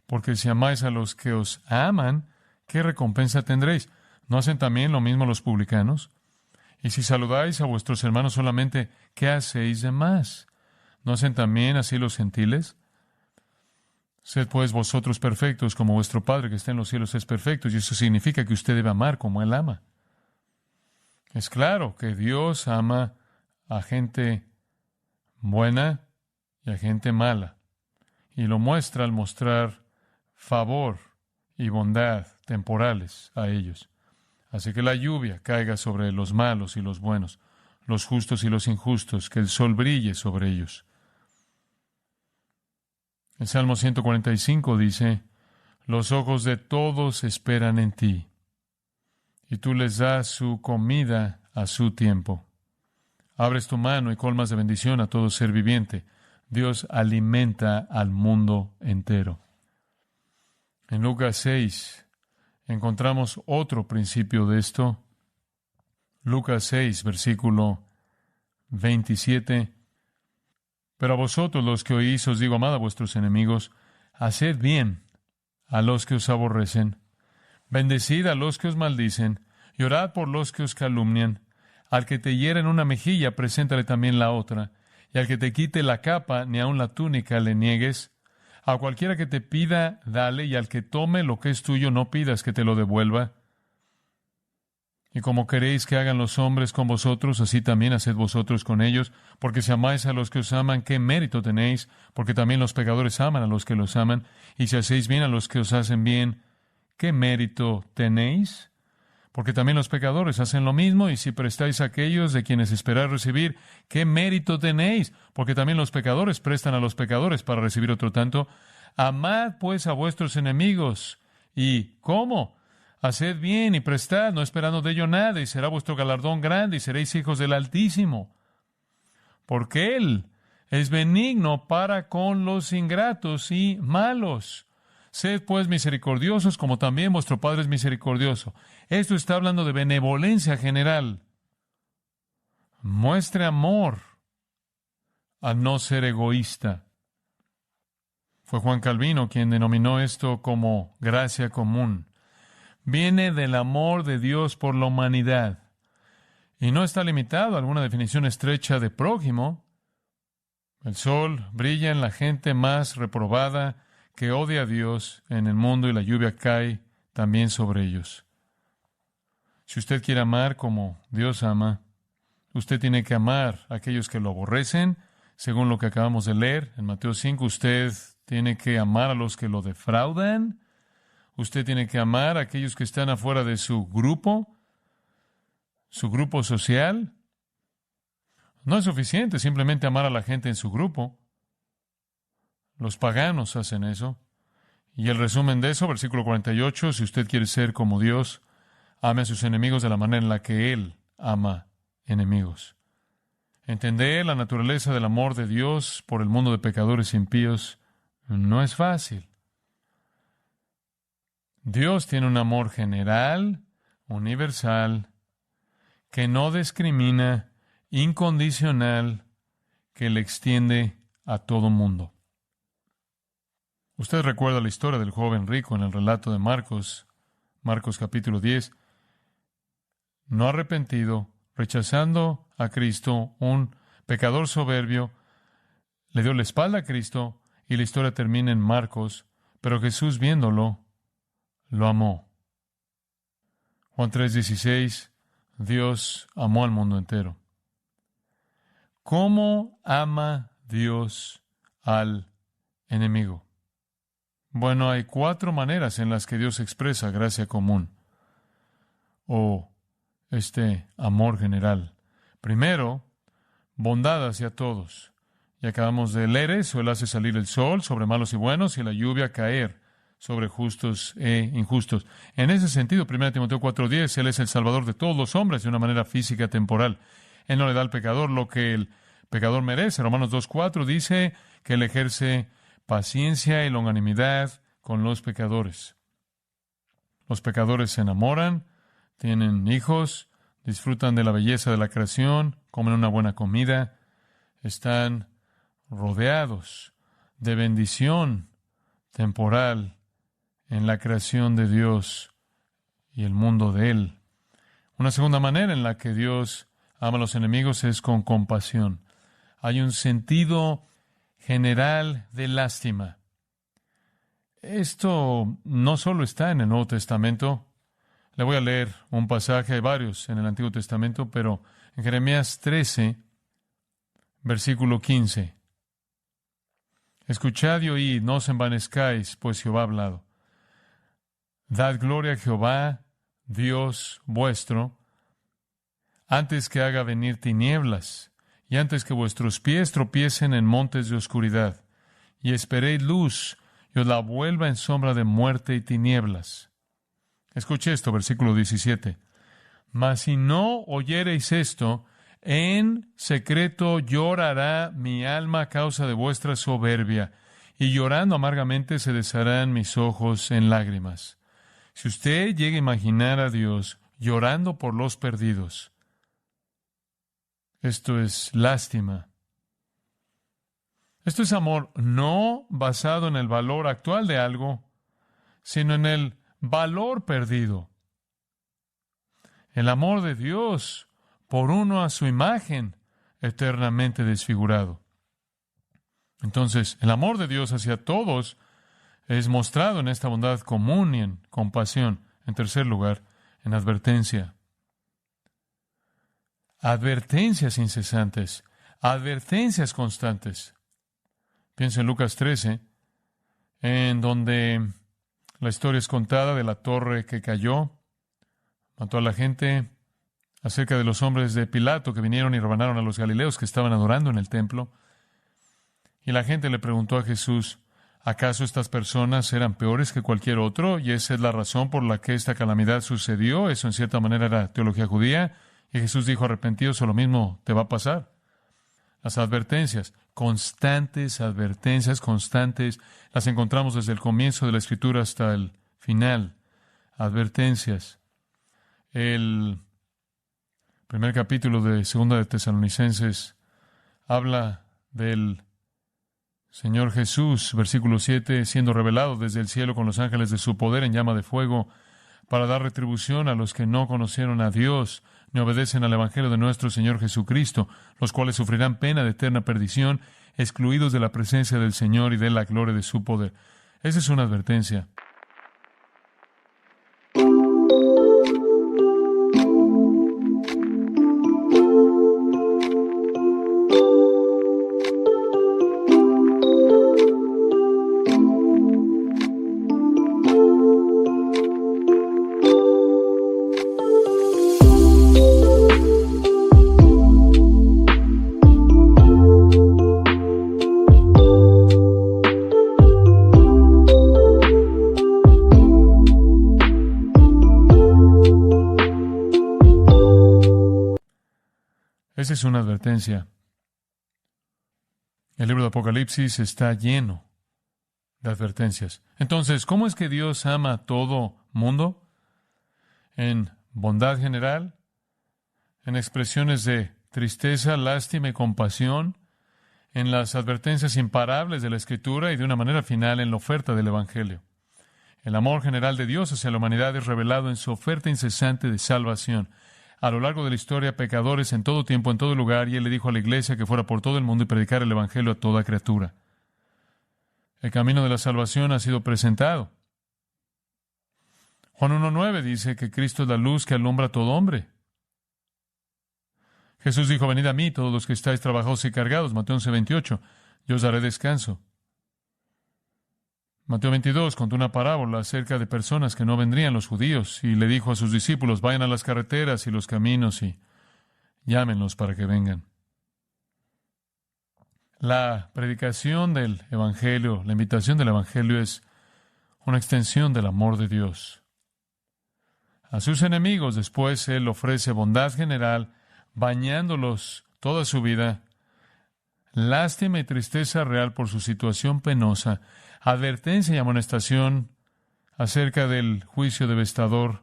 porque si amáis a los que os aman, ¿qué recompensa tendréis? ¿No hacen también lo mismo los publicanos? Y si saludáis a vuestros hermanos solamente, ¿qué hacéis de más? ¿No hacen también así los gentiles? Sed pues vosotros perfectos, como vuestro Padre que está en los cielos es perfecto, y eso significa que usted debe amar como Él ama. Es claro que Dios ama a gente buena y a gente mala, y lo muestra al mostrar favor y bondad temporales a ellos. Así que la lluvia caiga sobre los malos y los buenos, los justos y los injustos, que el sol brille sobre ellos. El Salmo 145 dice, los ojos de todos esperan en ti, y tú les das su comida a su tiempo. Abres tu mano y colmas de bendición a todo ser viviente. Dios alimenta al mundo entero. En Lucas 6 encontramos otro principio de esto. Lucas 6, versículo 27. Pero a vosotros los que oís os digo, amad a vuestros enemigos, haced bien a los que os aborrecen, bendecid a los que os maldicen, y orad por los que os calumnian. Al que te hiera en una mejilla, preséntale también la otra, y al que te quite la capa, ni aun la túnica le niegues. A cualquiera que te pida, dale, y al que tome lo que es tuyo, no pidas que te lo devuelva. Y como queréis que hagan los hombres con vosotros, así también haced vosotros con ellos, porque si amáis a los que os aman, ¿qué mérito tenéis? Porque también los pecadores aman a los que los aman, y si hacéis bien a los que os hacen bien, ¿qué mérito tenéis? Porque también los pecadores hacen lo mismo, y si prestáis a aquellos de quienes esperáis recibir, ¿qué mérito tenéis? Porque también los pecadores prestan a los pecadores para recibir otro tanto. Amad pues a vuestros enemigos. ¿Y cómo? Haced bien y prestad, no esperando de ello nada, y será vuestro galardón grande, y seréis hijos del Altísimo. Porque Él es benigno para con los ingratos y malos. Sed pues misericordiosos, como también vuestro Padre es misericordioso. Esto está hablando de benevolencia general. Muestre amor al no ser egoísta. Fue Juan Calvino quien denominó esto como gracia común. Viene del amor de Dios por la humanidad. Y no está limitado a alguna definición estrecha de prójimo. El sol brilla en la gente más reprobada que odia a Dios en el mundo, y la lluvia cae también sobre ellos. Si usted quiere amar como Dios ama, usted tiene que amar a aquellos que lo aborrecen, según lo que acabamos de leer en Mateo 5. Usted tiene que amar a los que lo defraudan. Usted tiene que amar a aquellos que están afuera de su grupo social. No es suficiente simplemente amar a la gente en su grupo. Los paganos hacen eso. Y el resumen de eso, versículo 48, si usted quiere ser como Dios, ame a sus enemigos de la manera en la que Él ama enemigos. Entender la naturaleza del amor de Dios por el mundo de pecadores impíos no es fácil. Dios tiene un amor general, universal, que no discrimina, incondicional, que le extiende a todo mundo. Usted recuerda la historia del joven rico en el relato de Marcos capítulo 10. No arrepentido, rechazando a Cristo, un pecador soberbio, le dio la espalda a Cristo, y la historia termina en Marcos, pero Jesús viéndolo, lo amó. Juan 3:16, Dios amó al mundo entero. ¿Cómo ama Dios al enemigo? Bueno, hay 4 maneras en las que Dios expresa gracia común o este amor general. Primero, bondad hacia todos. Y acabamos de leer eso: Él hace salir el sol sobre malos y buenos, y la lluvia caer sobre justos e injustos. En ese sentido, 1 Timoteo 4:10, Él es el Salvador de todos los hombres de una manera física temporal. Él no le da al pecador lo que el pecador merece. Romanos 2:4 dice que Él ejerce paciencia y longanimidad con los pecadores. Los pecadores se enamoran, tienen hijos, disfrutan de la belleza de la creación, comen una buena comida, están rodeados de bendición temporal en la creación de Dios y el mundo de Él. Una segunda manera en la que Dios ama a los enemigos es con compasión. Hay un sentido general de lástima. Esto no solo está en el Nuevo Testamento. Le voy a leer un pasaje, hay varios en el Antiguo Testamento, pero en Jeremías 13, versículo 15. Escuchad y oíd, no os envanezcáis, pues Jehová ha hablado. Dad gloria a Jehová, Dios vuestro, antes que haga venir tinieblas, y antes que vuestros pies tropiecen en montes de oscuridad, y esperéis luz, y os la vuelva en sombra de muerte y tinieblas. Escuche esto, versículo 17. Mas si no oyereis esto, en secreto llorará mi alma a causa de vuestra soberbia, y llorando amargamente se desharán mis ojos en lágrimas. Si usted llega a imaginar a Dios llorando por los perdidos, esto es lástima. Esto es amor no basado en el valor actual de algo, sino en el valor perdido. El amor de Dios por uno a su imagen, eternamente desfigurado. Entonces, el amor de Dios hacia todos es mostrado en esta bondad común y en compasión. En tercer lugar, en advertencia. Advertencias incesantes, advertencias constantes. Pienso en Lucas 13, en donde la historia es contada de la torre que cayó, mató a la gente, acerca de los hombres de Pilato que vinieron y rebanaron a los galileos que estaban adorando en el templo. Y la gente le preguntó a Jesús, ¿acaso estas personas eran peores que cualquier otro? Y esa es la razón por la que esta calamidad sucedió. Eso en cierta manera era teología judía. Y Jesús dijo, arrepentidos, o lo mismo te va a pasar. Las advertencias, advertencias constantes, las encontramos desde el comienzo de la Escritura hasta el final. Advertencias. El primer capítulo de Segunda de Tesalonicenses habla del Señor Jesús, versículo 7, siendo revelado desde el cielo con los ángeles de su poder en llama de fuego, para dar retribución a los que no conocieron a Dios, ni obedecen al Evangelio de nuestro Señor Jesucristo, los cuales sufrirán pena de eterna perdición, excluidos de la presencia del Señor y de la gloria de su poder. Esa es una advertencia. Esa es una advertencia. El libro de Apocalipsis está lleno de advertencias. Entonces, ¿cómo es que Dios ama a todo mundo? En bondad general, en expresiones de tristeza, lástima y compasión, en las advertencias imparables de la Escritura y de una manera final en la oferta del Evangelio. El amor general de Dios hacia la humanidad es revelado en su oferta incesante de salvación. A lo largo de la historia, pecadores en todo tiempo, en todo lugar, y Él le dijo a la iglesia que fuera por todo el mundo y predicar el Evangelio a toda criatura. El camino de la salvación ha sido presentado. Juan 1:9 dice que Cristo es la luz que alumbra a todo hombre. Jesús dijo, venid a mí, todos los que estáis trabajados y cargados. Mateo 11:28, yo os daré descanso. Mateo 22 contó una parábola acerca de personas que no vendrían los judíos y le dijo a sus discípulos, vayan a las carreteras y los caminos y llámenlos para que vengan. La predicación del Evangelio, la invitación del Evangelio es una extensión del amor de Dios. A sus enemigos después Él ofrece bondad general, bañándolos toda su vida, lástima y tristeza real por su situación penosa, advertencia y amonestación acerca del juicio devastador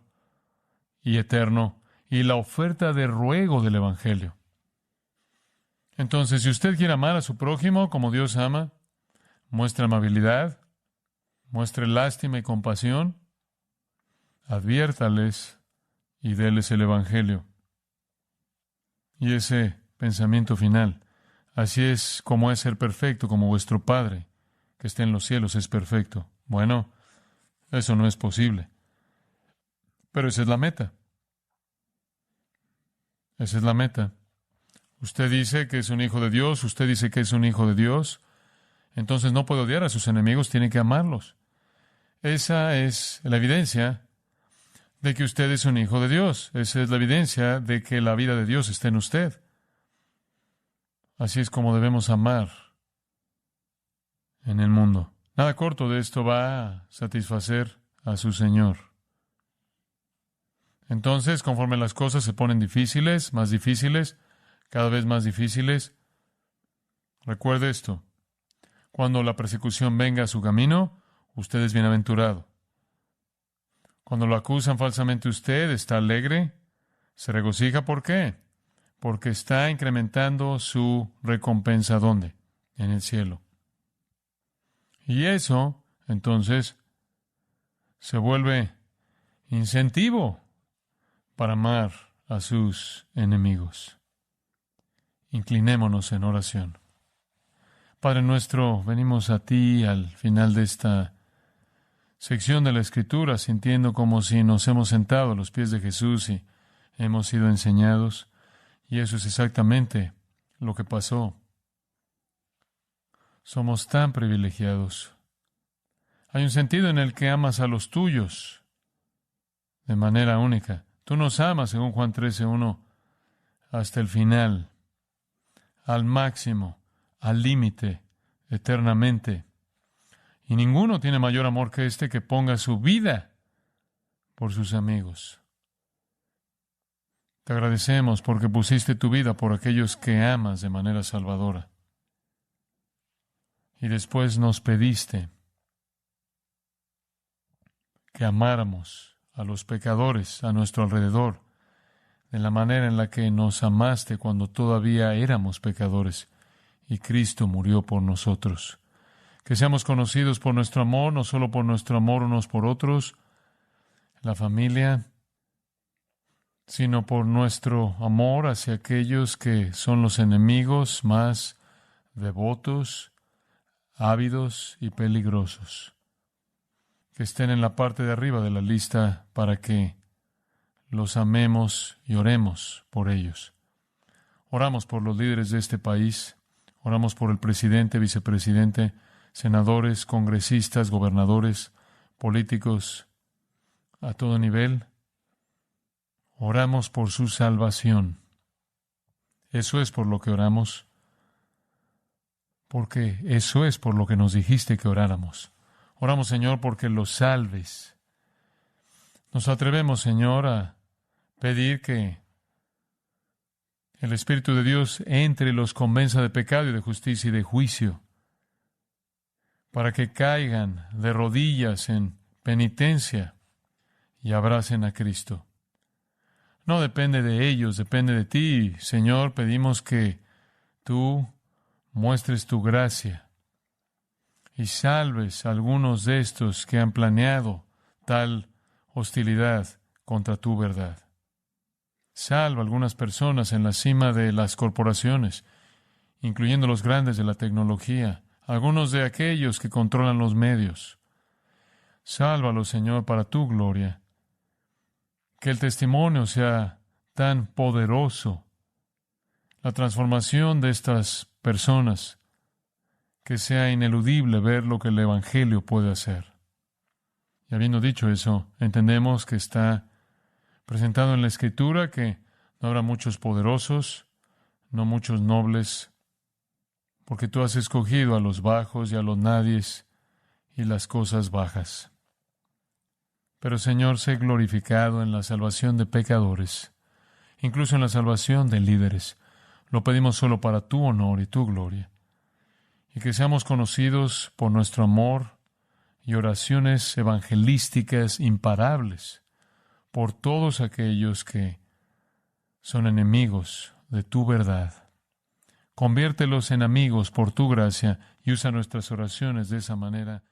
y eterno, y la oferta de ruego del Evangelio. Entonces, si usted quiere amar a su prójimo como Dios ama, muestre amabilidad, muestre lástima y compasión, adviértales y déles el Evangelio. Y ese pensamiento final, así es como es ser perfecto, como vuestro Padre, que está en los cielos, es perfecto. Bueno, eso no es posible. Pero esa es la meta. Esa es la meta. Usted dice que es un hijo de Dios, usted dice que es un hijo de Dios, entonces no puede odiar a sus enemigos, tiene que amarlos. Esa es la evidencia de que usted es un hijo de Dios. Esa es la evidencia de que la vida de Dios está en usted. Así es como debemos amar en el mundo. Nada corto de esto va a satisfacer a su Señor. Entonces, conforme las cosas se ponen difíciles, cada vez más difíciles, recuerde esto. Cuando la persecución venga a su camino, usted es bienaventurado. Cuando lo acusan falsamente, usted está alegre, se regocija. ¿Por qué? Porque está incrementando su recompensa. ¿Dónde? En el cielo. Y eso, entonces, se vuelve incentivo para amar a sus enemigos. Inclinémonos en oración. Padre nuestro, venimos a ti al final de esta sección de la Escritura, sintiendo como si nos hemos sentado a los pies de Jesús y hemos sido enseñados. Y eso es exactamente lo que pasó. Somos tan privilegiados. Hay un sentido en el que amas a los tuyos de manera única. Tú nos amas, según Juan 13:1, hasta el final, al máximo, al límite, eternamente. Y ninguno tiene mayor amor que este, que ponga su vida por sus amigos. Te agradecemos porque pusiste tu vida por aquellos que amas de manera salvadora. Y después nos pediste que amáramos a los pecadores a nuestro alrededor, de la manera en la que nos amaste cuando todavía éramos pecadores, y Cristo murió por nosotros. Que seamos conocidos por nuestro amor, no solo por nuestro amor unos por otros, la familia, sino por nuestro amor hacia aquellos que son los enemigos más devotos, ávidos y peligrosos. Que estén en la parte de arriba de la lista para que los amemos y oremos por ellos. Oramos por los líderes de este país, oramos por el presidente, vicepresidente, senadores, congresistas, gobernadores, políticos a todo nivel. Oramos por su salvación. Eso es por lo que oramos, porque eso es por lo que nos dijiste que oráramos. Oramos, Señor, porque los salves. Nos atrevemos, Señor, a pedir que el Espíritu de Dios entre y los convenza de pecado y de justicia y de juicio, para que caigan de rodillas en penitencia y abracen a Cristo. No depende de ellos, depende de ti. Señor, pedimos que tú muestres tu gracia y salves a algunos de estos que han planeado tal hostilidad contra tu verdad. Salva a algunas personas en la cima de las corporaciones, incluyendo los grandes de la tecnología, algunos de aquellos que controlan los medios. Sálvalos, Señor, para tu gloria. Que el testimonio sea tan poderoso, la transformación de estas personas, que sea ineludible ver lo que el Evangelio puede hacer. Y habiendo dicho eso, entendemos que está presentado en la Escritura que no habrá muchos poderosos, no muchos nobles, porque tú has escogido a los bajos y a los nadies y las cosas bajas. Pero, Señor, sé glorificado en la salvación de pecadores, incluso en la salvación de líderes. Lo pedimos solo para tu honor y tu gloria. Y que seamos conocidos por nuestro amor y oraciones evangelísticas imparables por todos aquellos que son enemigos de tu verdad. Conviértelos en amigos por tu gracia y usa nuestras oraciones de esa manera.